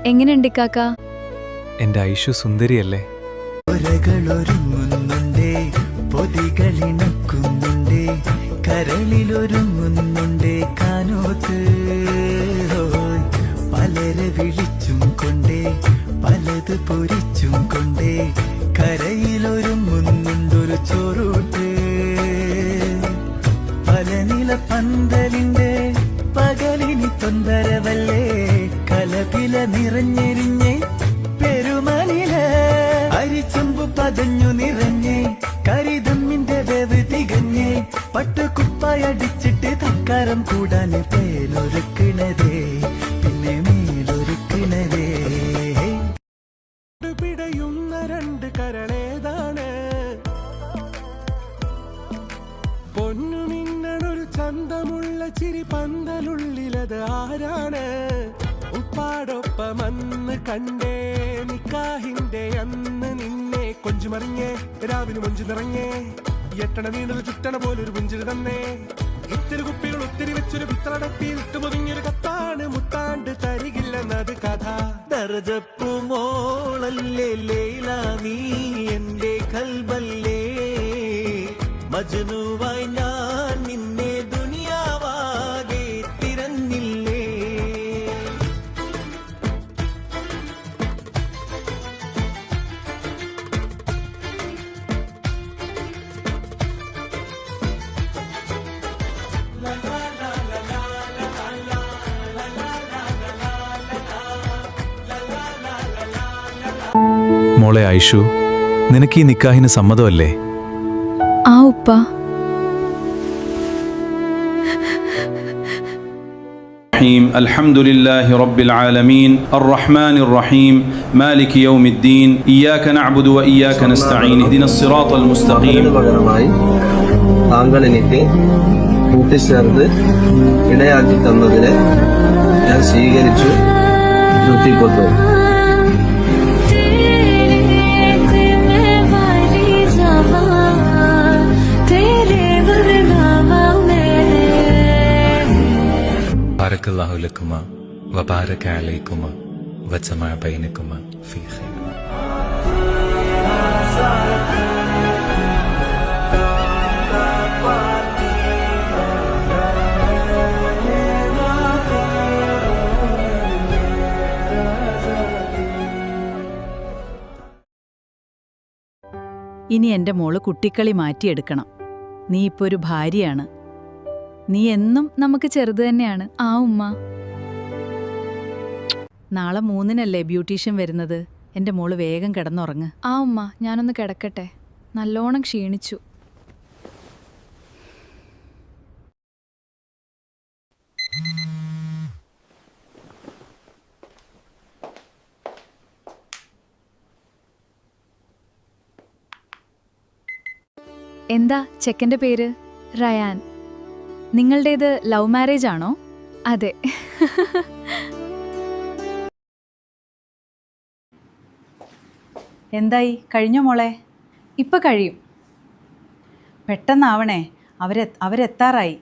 എങ്ങനെയുണ്ട് കാക്ക? എന്റെ ഐഷു സുന്ദരിയല്ലേ? ഒരകളൊരുങ്ങുന്നുണ്ടേ, പൊതികളിണക്കുന്നുണ്ടേ, കരളിലൊരുങ്ങുന്നുണ്ടേ കാനോത്ത്. പലരെ വിളിച്ചും കൊണ്ടേ, പലത് പൊരിച്ചും കൊണ്ടേ, കരയിലൊരുങ്ങുന്നുണ്ടൊരു ചോറൂട്ട്. പല നില പന്തലിന്റെ പകലിനി തൊന്തരവല്ലേ, കലപില നിറഞ്ഞെരിഞ്ഞേ പെരുമണില് അരിച്ചമ്പു പതഞ്ഞു നിറഞ്ഞേ, കരിതമ്മിന്റെ വേവ് തികഞ്ഞേ, പട്ടുകുപ്പായടിച്ചിട്ട് തക്കാരം കൂടാന് പേലൊരുക്കിണതേ, പിന്നെ മേലൊരുക്കിണതേ. പിടയുന്ന രണ്ട് കരളേതാണ്, പൊന്നു മിന്നണൊരു ചന്തമുള്ള ചിരി പന്തലുള്ളിലത് ആരാണ്? ഉപ്പാടൊപ്പമന്ന് കണ്ടേ നിക്കാഹിന്റെ അന്ന് നിന്നെ കൊഞ്ചുമറിഞ്ഞേ, രാവിലെ മൊഞ്ചു നിറഞ്ഞേ, എട്ടണ നീണ്ടൊരു ചുറ്റണ പോലൊരു പുഞ്ചിരി തന്നേ, ഇത്തിരി കുപ്പികൾ ഒത്തിരി വെച്ചൊരു പിത്തളടപ്പിൽ ഇട്ടുപൊതിഞ്ഞൊരു കത്താണ്, മുത്താണ്ട് തരികില്ലെന്നത് കഥ. ദർജപ്പു മോളല്ലേ ലൈല നീ എന്റെ കൽബല്ലേ, മജ്നുവായി ഞാൻ നിന്നെ ദുനിയാവാകെ തിരഞ്ഞില്ലേ. മോളെ ഐഷു, നിനക്ക് ഈ നിക്കാഹിന് സമ്മതമല്ലേ? ആ ഉപ്പ. الحمد لله رب العالمين الرحمن الرحيم مالك يوم الدين إياك نعبد وإياك نستعين اهدنا الصراط المستقيم. താങ്കൾ എനിക്ക് കൂട്ടിച്ചേർത്ത് ഇടയാക്കി തന്നതിനെ ഞാൻ സ്വീകരിച്ചു, തൃപ്തിപ്പെട്ടു. بارك الله لكما وبارك عليكما وجمع بينكما في خير. ഇനി എൻ്റെ മോള് കുട്ടിക്കളി മാറ്റിയെടുക്കണം. നീ ഇപ്പോൾ ഒരു ഭാര്യയാണ്. നീ എന്നും നമുക്ക് ചെറുത് തന്നെയാണ്. ആ ഉമ്മ. നാളെ 3-നല്ലേ ബ്യൂട്ടീഷ്യൻ വരുന്നത്? എൻ്റെ മോള് വേഗം കിടന്നുറങ്ങ്. ആ ഉമ്മ, ഞാനൊന്ന് കിടക്കട്ടെ, നല്ലോണം ക്ഷീണിച്ചു. എന്താ ചെക്കൻ്റെ പേര്? റയാൻ. നിങ്ങളുടേത് ലവ് മാരേജ് ആണോ? അതെ. എന്തായി, കഴിഞ്ഞോ മോളെ? ഇപ്പം കഴിയും. പെട്ടെന്നാവണേ, അവരെത്താറായി.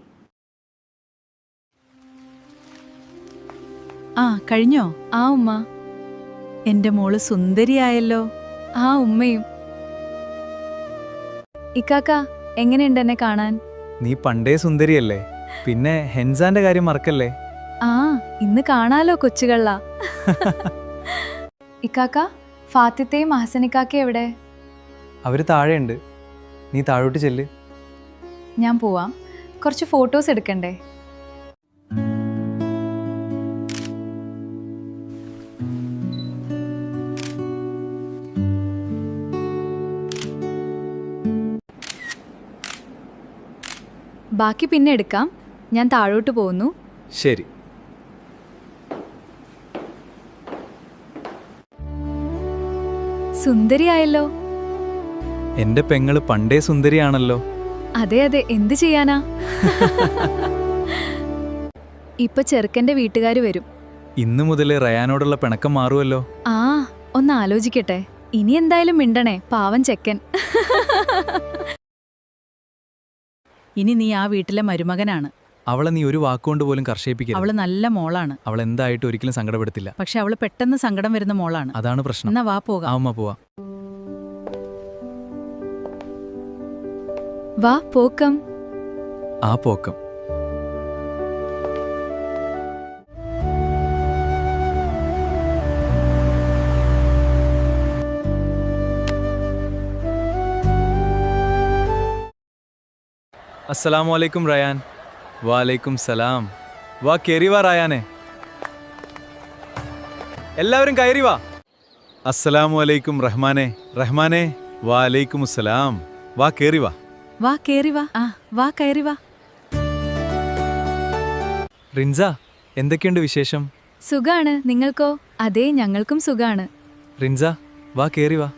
ആ കഴിഞ്ഞോ? ആ ഉമ്മ. എൻ്റെ മോള് സുന്ദരിയായല്ലോ. ആ ഉമ്മയും. ഇക്കാക്ക, എങ്ങനെയുണ്ട് എന്നെ കാണാൻ? നീ പണ്ടേ സുന്ദരിയല്ലേ, പിന്നെ ഹെൻസാന്റെ കാര്യം മറക്കല്ലേ. ആ, ഇന്ന് കാണാലോ കൊച്ചുകള്ള. ഇക്കാക്ക, ഫാത്തിത്തയും ഹസനിക്കാക്കയും എവിടെ? അവര് താഴെയുണ്ട്, നീ താഴോട്ട് ചെല്ല്. ഞാൻ പോവാം, കുറച്ച് ഫോട്ടോസ് എടുക്കണ്ടേ? ബാക്കി പിന്നെ എടുക്കാം, ഞാൻ താഴോട്ട് പോകുന്നു. ശരി. സുന്ദരിയായല്ലോ. എന്റെ പെങ്ങള് പണ്ടേ സുന്ദരിയാണല്ലോ. അതെ അതെ, എന്ത് ചെയ്യാനാ. ഇപ്പൊ ചെറുക്കന്റെ വീട്ടുകാര് വരും. ഇന്നു മുതൽ റയാനോടുള്ള പിണക്കം മാറുമല്ലോ. ആ, ഒന്ന് ആലോചിക്കട്ടെ. ഇനി എന്തായാലും മിണ്ടണേ, പാവം ചെക്കൻ. ഇനി നീ ആ വീട്ടിലെ മരുമകനാണ്. അവളെ നീ ഒരു വാക്കുകൊണ്ട് പോലും കർഷയിപ്പിക്കരുത്. അവള് നല്ല മോളാണ്. അവൾ എന്തായിട്ട് ഒരിക്കലും സങ്കടപ്പെടുത്തില്ല. പക്ഷെ അവള് പെട്ടെന്ന് സങ്കടം വരുന്ന മോളാണ്. അതാണ് പ്രശ്നം. എന്നാ വാ പോകാം. അമ്മ പോവാ. വാ പോക്കം. ആ പോക്കം. അസ്സലാമു അലൈക്കും റയാൻ. വാലൈക്കും സലാം. വാ കയറി വാ റയാനെ. എല്ലാവരും കയറി വാ. അസ്സലാമു അലൈക്കും റഹ്മാനെ. റഹ്മാനെ. വാലൈക്കും സലാം. വാ കയറി വാ. വാ കേറി വാ. വാ കയറി വാ. റിൻസ, എന്തൊക്കെയുണ്ട് വിശേഷം? സുഖാണ്. നിങ്ങൾക്കോ? അതെ, ഞങ്ങൾക്കും സുഖാണ്. റിൻസ, വാ കയറി വാ.